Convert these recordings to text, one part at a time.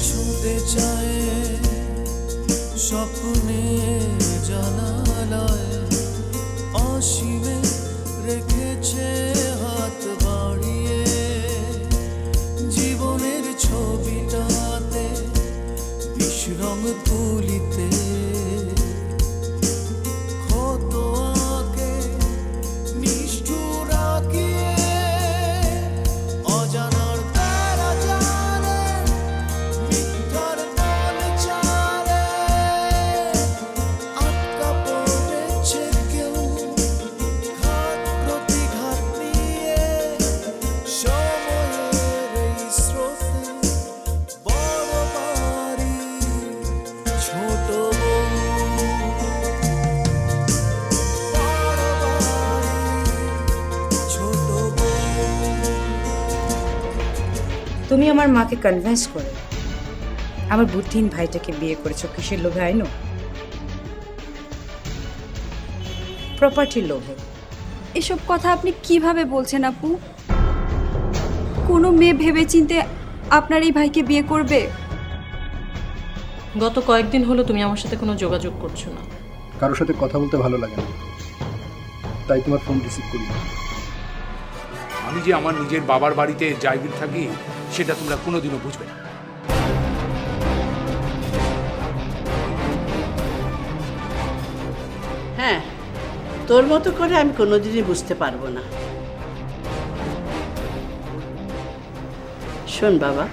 ছুঁতে চায় স্বপ্নে জানালায়, অসীমে রেখেছে হাত বাড়িয়ে, জীবনের ছবিটাতে বিশ্রম তুলিতে ক্ষত আঁকে নিষ্ঠুর আঁকিয়ে, অজানার তারা জানে মিথ্যার দল চালে, আটকা পড়েছে কেউ ঘাত প্রতিঘাত নিয়ে, সময়ের এই স্রোতে বড় বাড়ি ছোট বউ, বড় বাড়ি ছোট বউ। তুমি আমার মাকে কনভিন্স করে আমার বুদ্ধিহীন ভাইটাকে বিয়ে করেছো কিসের লোভে আইনো? প্রপার্টির লোভে। এসব কথা আপনি কিভাবে বলছেন আপু? কোনো মেয়ে ভেবেচিন্তে আপনার এই ভাইকে বিয়ে করবে? গত কয়েকদিন হলো তুমি আমার সাথে কোনো যোগাযোগ করছো না। কারোর সাথে কথা বলতে ভালো লাগে না, তাই তোমার ফোন রিসিভ করি না। আমি যে আমার নিজের বাবার বাড়িতে জায়গির থাকি সেটা তোমরা কোনোদিনও বুঝবে না। হ্যাঁ, তোর মতো করে আমি কোনোদিনই বুঝতে পারবো না। শোন বাবা,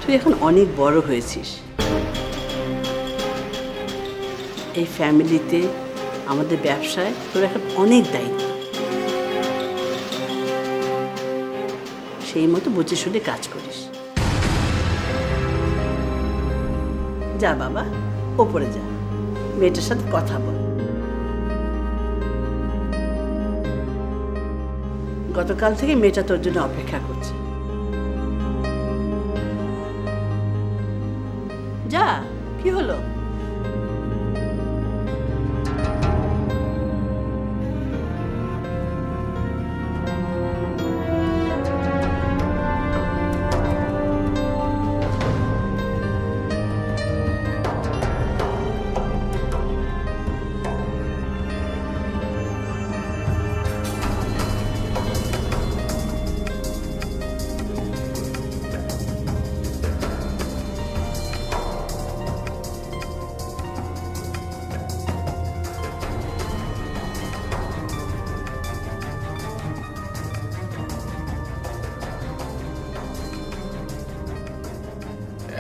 তুই এখন অনেক বড় হয়েছিস। এই ফ্যামিলিতে, আমাদের ব্যবসায় তোর এখন অনেক দায়িত্ব। সেই মতো বুঝে শুনে কাজ করিস। যা বাবা, ওপরে যা, মেয়েটার সাথে কথা বল। গতকাল থেকে মেয়েটা তোর জন্য অপেক্ষা করছে। যা, কি হলো?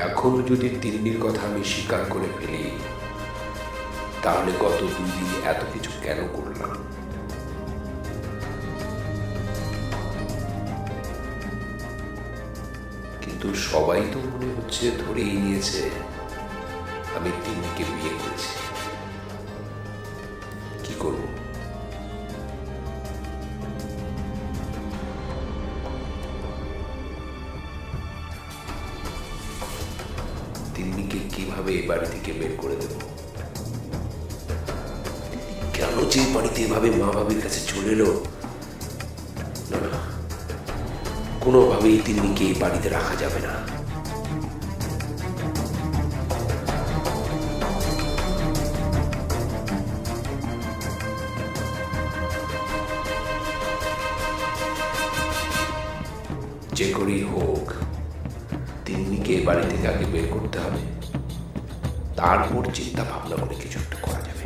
এখনো যদি তিন্নির কথা আমি স্বীকার করে ফেলি, তাহলে গত 2 দিন এত কিছু কেন করলাম? কিন্তু সবাই তো মনে হচ্ছে ধরেই নিয়েছে আমি তিন্নিকে বিয়ে করেছি। কি করব? তিন্নিকে কিভাবে এই বাড়ি থেকে বের করে দেব? কেন যে বাড়িতে এভাবে মা বাবির কাছে চলে এলো? না না, কোনোভাবেই তিন্নিকে এই বাড়িতে রাখা যাবে না। যে করেই হোক তিন্নিকে এই বাড়ি থেকে আগে বের করতে হবে, তারপর চিন্তা ভাবনা করে কিছু একটা করা যাবে।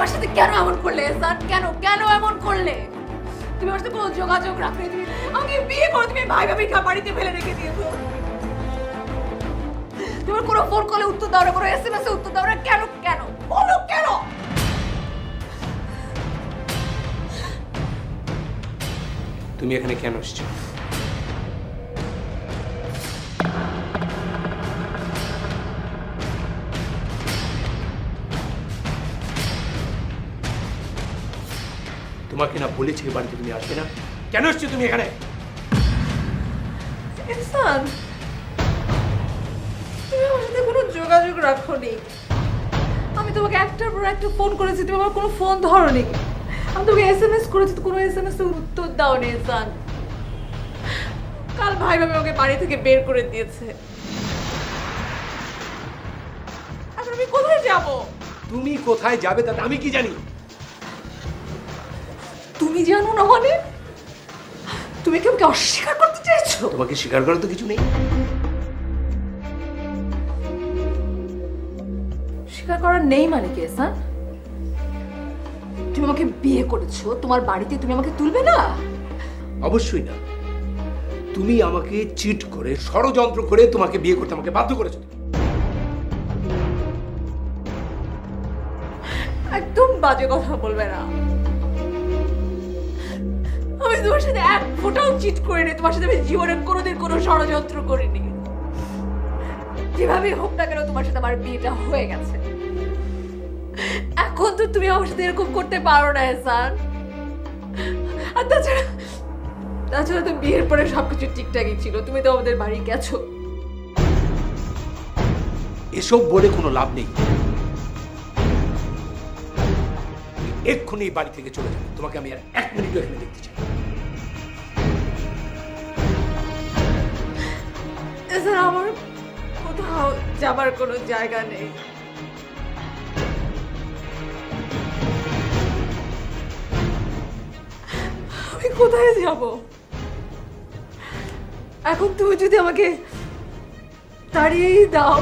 আমার সাথে কেন এমন করলে এহসান? কেন কেন এমন করলে? তুমি আমার সাথে কোনো যোগাযোগ রাখলে, তুমি আমাকে বিয়ে করে তুমি ভাই ভাবি বাড়িতে ফেলে রেখে দিয়েছো। তোমার কোনো ফোন কলে উত্তর দাও না, কোনো SMS এ উত্তর দাও না, কেন কেন বলো কেন? তুমি এখানে কেন এসছো? তোমাকে না বলেছি এই বাড়িতে তুমি আসবে না? কেন এসছো তুমি এখানে? এহসান, তুমি আমার সাথে কোনো যোগাযোগ রাখোনি। আমি তোমাকে একটার পর একটা ফোন করেছি, তুমি আমার কোনো ফোন ধরোনি। আমি তোমাকে SMS করেছি, কোনো SMS এর উত্তর দাওনি এহসান। কাল ভাই ভাবে ওকে বাড়ি থেকে বের করে দিয়েছে। এখন আমি কোথায় যাব? তুমি কোথায় যাবে তাতে আমি কি জানি? তুমি জানো না মানে? তুমি কি আমাকে অস্বীকার করতে চাইছো? তোমাকে স্বীকার করার তো কিছু নেই। স্বীকার করার নেই মানে কি এহসান? তুমি আমাকে বিয়ে করেছো, তোমার বাড়িতে তুমি আমাকে তুলবে না? অবশ্যই না। তুমি আমাকে চিট করে, ষড়যন্ত্র করে তোমাকে বিয়ে করতে আমাকে বাধ্য করেছো। একদম বাজে কথা বলবে না। আমি তোমার সাথে এক ফোঁটাও চিট করিনি, তোমার সাথে আমি জীবনে কোনোদিন কোনো ষড়যন্ত্র করিনি। যেভাবে হোক না কেন তোমার সাথে আমার বিয়েটা হয়ে গেছে। এখন তো তুমি আমার সাথে এরকম করতে পারো না এহসান। আর তাছাড়া তো বিয়ের পরে সবকিছু ঠিকঠাকই ছিল, তুমি তো আমাদের বাড়ি গেছো। এসব বলে কোনো লাভ নেই। তুমি এক্ষুনি এই বাড়ি থেকে চলে যাবে। তোমাকে আমি আর 1 মিনিটও এখানে দেখতে চাই। এছাড়া আমার কোথাও যাবার কোনো জায়গা নেই। আমি কোথায় যাব? এখন তুমি যদি আমাকে তাড়িয়েই দাও,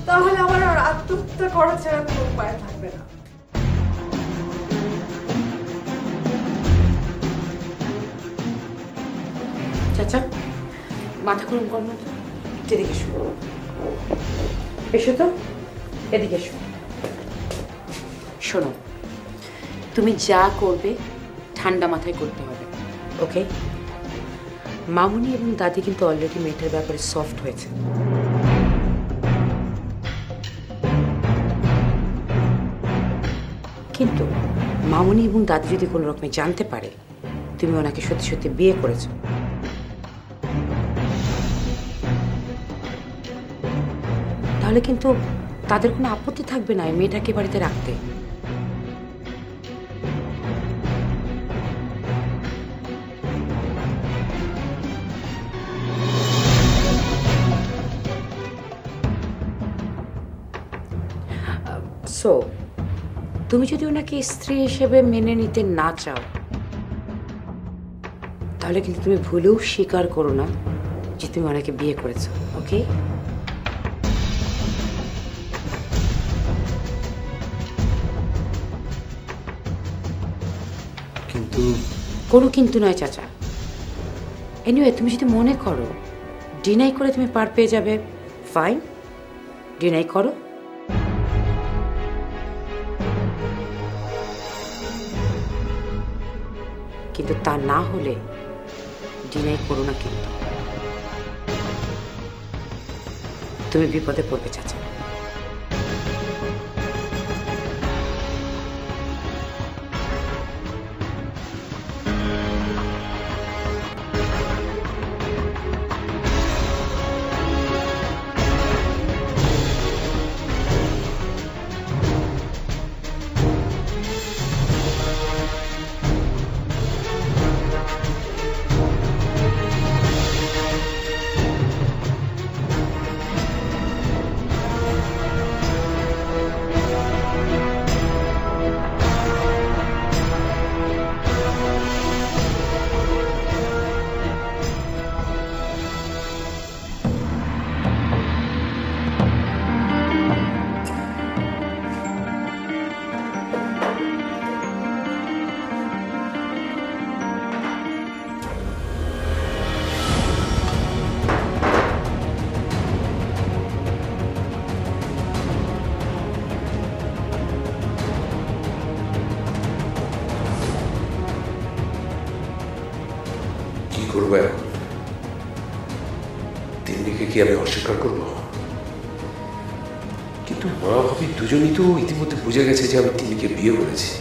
তাহলে আমার আর আত্মহত্যা করা ছাড়া কোনো উপায় থাকবে না। চাচা, মাথা গরম করো না তো। এদিকে এসো, এসো তো, এদিকে এসো। শোনো, তুমি যা করবে ঠান্ডা মাথায় করতে হবে, ওকে? মামুনি এবং দাদি কিন্তু অলরেডি মেয়েটার ব্যাপারে সফট হয়েছে। কিন্তু মামুনি এবং দাদি যদি কোনো রকমে জানতে পারে তুমি ওনাকে সত্যি সত্যি বিয়ে করেছো, তাহলে কিন্তু তাদের কোনো আপত্তি থাকবে না এই মেয়েটাকে বাড়িতে রাখতে। সো তুমি যদি ওনাকে স্ত্রী হিসেবে মেনে নিতে না চাও, তাহলে কিন্তু তুমি ভুলেও স্বীকার করো না যে তুমি ওনাকে বিয়ে করেছো, ওকে? কিন্তু কোনো কিন্তু নয় চাচা। এনিওয়ে, তুমি যদি মনে করো ডিনাই করে তুমি পার পেয়ে যাবে, ফাইন, ডিনাই করো। কিন্তু তা না হলে ডিনাই করো না, কিন্তু তুমি বিপদে পড়বে চাচা। করবো এখন? তিন্নিকে কি আমি অস্বীকার করব? কিন্তু মা ভাবি দুজনই তো ইতিমধ্যে বুঝে গেছে যে আমি তিন্নিকে বিয়ে করেছি।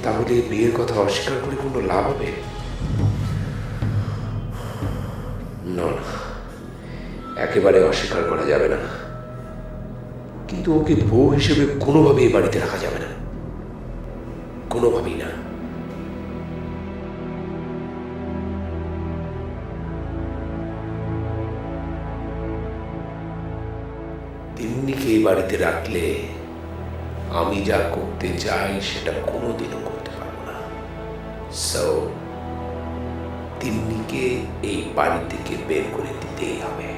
তাহলে বিয়ের কথা অস্বীকার করে কোনো লাভ হবে না। একেবারে অস্বীকার করা যাবে না, কিন্তু ওকে বউ হিসেবে কোনোভাবেই এই বাড়িতে রাখা যাবে না, কোনোভাবেই না। তিন্নিকে এই বাড়িতে রাখলে আমি যা করতে চাই সেটা কোনোদিনও করতে পারবো না। সো তিন্নিকে এই বাড়ি থেকে বের করে দিতেই হবে।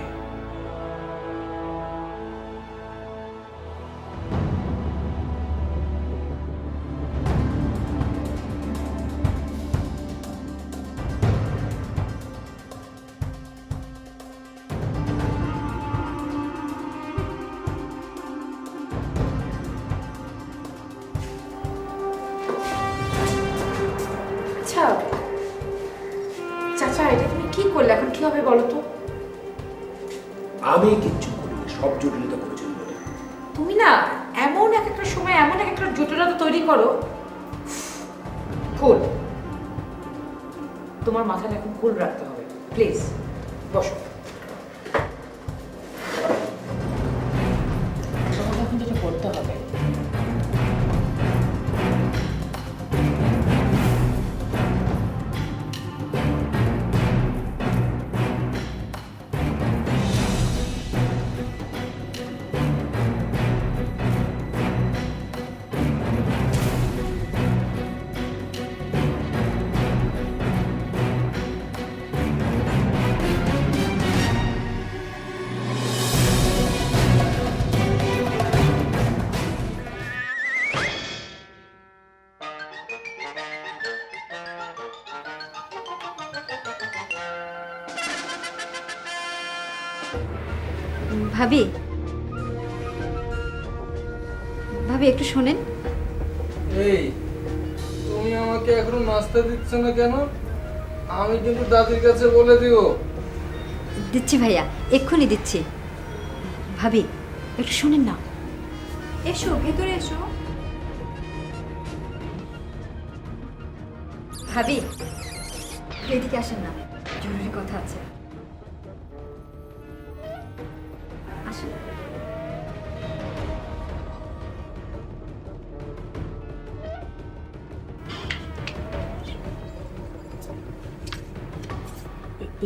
আচ্ছা চাচা, এটা তুমি কি করলে? এখন কি হবে বলো তো? আমি কিচ্ছু করিনি, সব জটিলতা করেছেন বলে। তুমি না এমন এক একটা সময় এমন এক একটা জটিলতা তৈরি করো। কুল, তোমার মাথাটা এখন কুল রাখতে হবে। প্লিজ বসো। তোমাকে এখন যেটা করতে হবে, ভাবি, ভাবি একটু শোনেন। এই, তুমি আমাকে এখনো নাস্তা দিচ্ছ না কেন? আমি কিন্তু দাদির কাছে বলে দিও। দিচ্ছি ভাইয়া, এক্ষুনি দিচ্ছি। ভাবি একটু শোনেন না। এসো ভেতরে এসো। ভাবি এদিকে আসেন না, জরুরি কথা আছে। আসেন।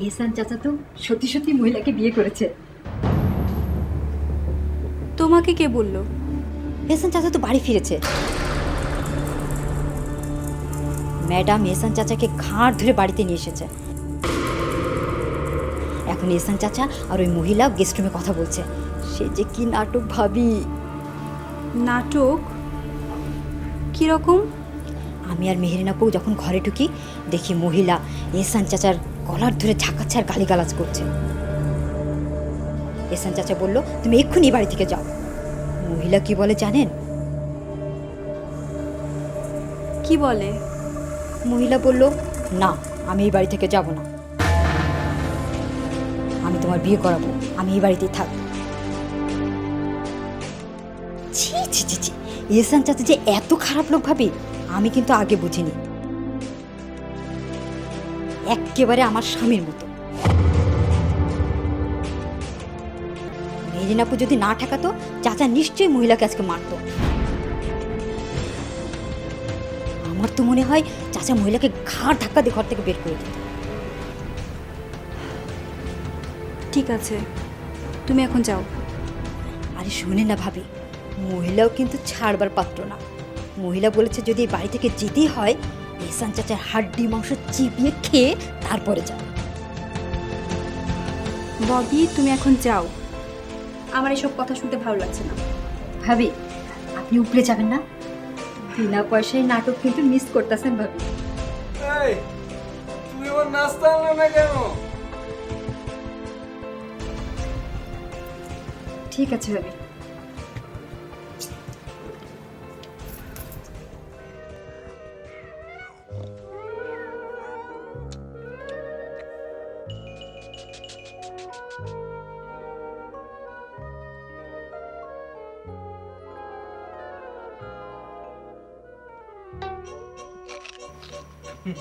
এহসান চাচা তো সত্যি সত্যি মহিলাকে বিয়ে করেছে। তোমাকে কে বললো? এহসান চাচা তো বাড়ি ফিরেছে। ম্যাডাম এহসান চাচাকে ঘাড় ধরে বাড়িতে নিয়ে এসেছে। এখন এহসান চাচা আর ওই মহিলা গেস্ট রুমে কথা বলছে। সে যে কি নাটক ভাবি। নাটক? কিরকম? আমি আর মেহেরিন আপু যখন ঘরে ঢুকি দেখি মহিলা এহসান চাচার কলার ধরে ঝাঁকাচ্ছে আর গালিগালাজ করছে। এহসান চাচা বলল, তুমি এক্ষুনি বাড়ি থেকে যাও। মহিলা কি বলে জানেন? কি বলে? মহিলা বলল, না আমি এই বাড়ি থেকে যাব না, আমি তোমার বিয়ে করাবো, আমি এই বাড়িতেই থাকবো। ছি ছি ছি ছি, এহসান চাচা যে এত খারাপ লোক ভাবি আমি কিন্তু আগে বুঝিনি। একেবারে আমার স্বামীর মতো। মেরিন আপু যদি না ঠেকাতো চাচা নিশ্চয়ই মহিলাকে আজকে মারতো। আমার তো মনে হয় চাচা মহিলাকে ঘাড় ধাক্কা দিয়ে ঘর থেকে বের করে দিত। ঠিক আছে, তুমি এখন যাও। আরে শুনে না ভাবি, মহিলাও কিন্তু ছাড়বার পাত্র না। মহিলা বলেছে যদি এই বাড়ি থেকে যেতেই হয় এহসান চাচার হাড্ডি মাংস চিবিয়ে খেয়ে তারপরে যাও। ববি তুমি এখন যাও, আমার এসব কথা শুনতে ভালো লাগছে না। ভাবি আপনি উপরে যাবেন না? বিনা পয়সায় নাটক কিন্তু মিস করতেছেন ভাবি। এই, তুমি আমার নাস্তা আনলে না কেন? ঠিক আছে ভাবি। আমি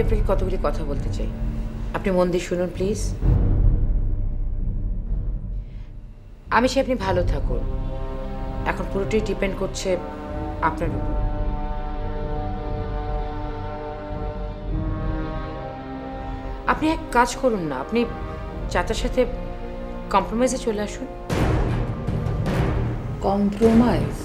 আপনাকে কতগুলি কথা বলতে চাই, আপনি মন দিয়ে শুনুন প্লিজ। আমি চাই আপনি ভালো থাকুন, এখন পুরোটাই ডিপেন্ড করছে আপনার উপর। আপনি এক কাজ করুন না, আপনি চাচার সাথে কম্প্রোমাইজে চলে আসুন। কম্প্রোমাইজ?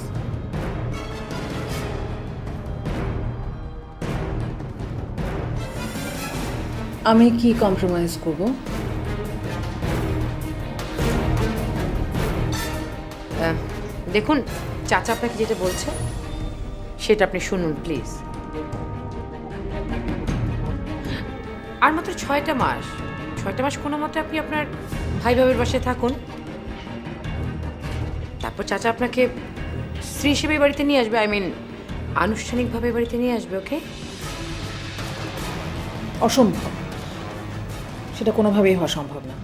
আমি কি কম্প্রোমাইজ করব? দেখুন, চাচা আপনাকে যেটা বলছে সেটা আপনি শুনুন প্লিজ। আর মাত্র 6টা মাস, 6টা মাস কোনো মতে আপনি আপনার ভাই ভাবের বাসায় থাকুন, তারপর চাচা আপনাকে স্ত্রী হিসেবে বাড়িতে নিয়ে আসবে, আনুষ্ঠানিকভাবে বাড়িতে নিয়ে আসবে। ওকে? অসম্ভব, সেটা কোনোভাবেই হওয়া সম্ভব না।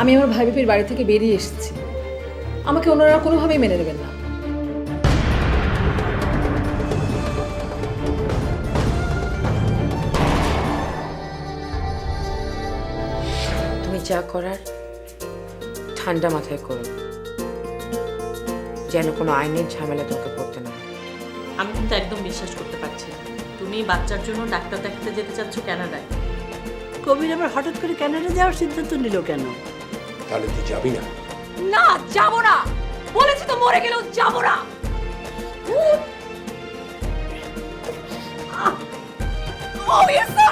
আমি আমার ভাই বাপির বাড়ি থেকে বেরিয়ে এসেছি, আমাকে ওনারা কোনোভাবেই মেনে নেবেন না। তুমি যা করার ঠান্ডা মাথায় করো, যেন কোনো আইনের ঝামেলা তোমাকে পড়তে না হয়। আমি কিন্তু একদম বিশ্বাস করতে পারছি না তুমি বাচ্চার জন্য ডাক্তার দেখাতে যেতে চাচ্ছ কানাডায়। কবির আবার হঠাৎ করে কানাডা যাওয়ার সিদ্ধান্ত নিল কেন? তাহলে তুই যাবি না? না, যাবো না, বলেছি তো, মরে গেলেও যাবো না। Oh, yes, sir.